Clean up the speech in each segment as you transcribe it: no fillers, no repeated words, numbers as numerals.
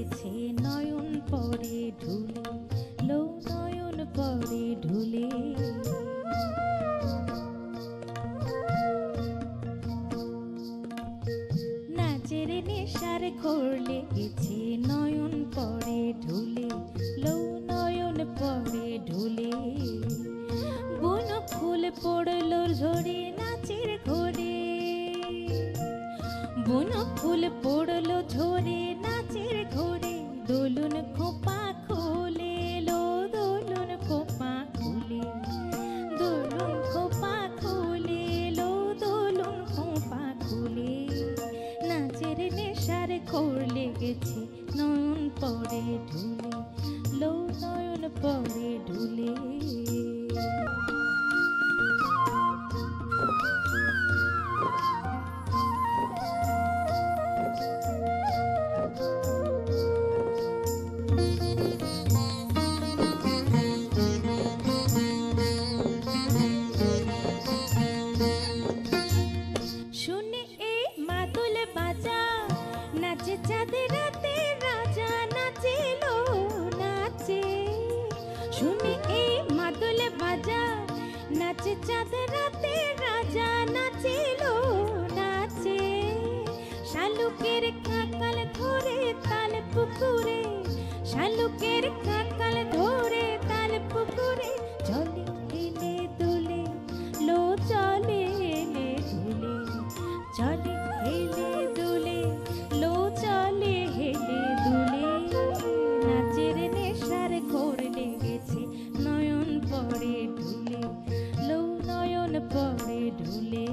লেগেছে নয়ন পরে ঢুলে, লো নয়ন পরে ঢুলে। নাচের নেশার ঘোর লেগেছে নয়ন পরে ঢুলে, লো নয়ন পরে ঢুলে। বন ফুল পড়লো ঝরে নাচের ঘোরে, বন ফুল পড়লো ঝরে নাচের ঘোরে। দোলন খোপা খুলে, লো দোলন খোপা খুলে, দোলন খোপা খুলে, লো দোলন খোপা খুলে। নাচের নেশার ঘোর লেগেছে নয়ন পরে ঢুলে, লো নয়ন পরে ঢুলে। শুনে এই মাদল বাজা, নাচে চাঁদে রাতে রাজা, নাচে লো নাচে। শুনে এই মাদল বাজা, নাচে চাঁদে রাতে রাজা, নাচে লো নাচে। শালুকের কাকাল ধরে তাল পুকুরে, শালুকের কাকাল ধরে তাল পুকুরে। চলে হেলে দুলে, লো চলে হেলে দুলে, চলে হেলে দুলে, লো চলে হেলে দুলে। নাচের নেশার ঘোর লেগেছে নয়ন পরে ঢুলে, লো নয়ন পরে ঢুলে।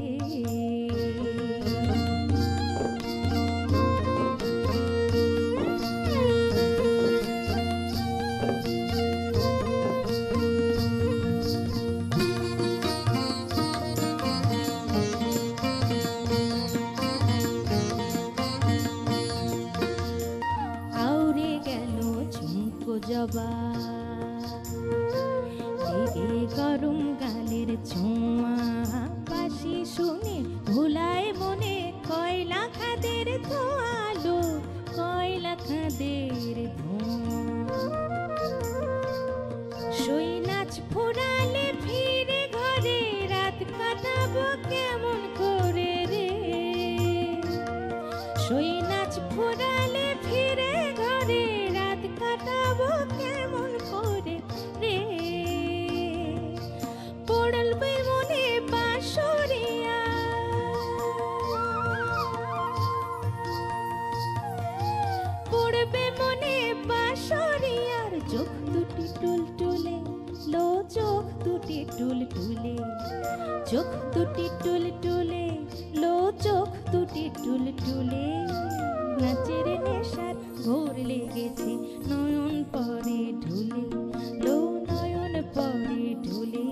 আউরে গেল ঝুমকো জবা, লেগে গরম গালের ছোঁয়া। বাঁশি শুনে ভুলায় মনে কয়লা খাদের ধোঁয়া, লো কয়লা খাদের ধোঁয়া। সই নাচ ফুরালে ফিরে ঘরে, রাত কাটাবো কেমন করে রে। সই নাচ ফুরালে ফিরে ঘরে, রাত কাটাবো কেমন করে রে। পড়লবে মনে বাঁশরিয়া, পড়বে মনে বাঁশরিয়ার। চোখ দুটি টুলটুলে, লো চোখ দুটি টুলটুলে, চোখ দুটি টুলটুলে, লো চোখ দুটি টুলটুলে। নাচের নেশার ঘোর লেগেছে নয়ন পরে ঢুলে, লো নয়ন পরে ঢুলে।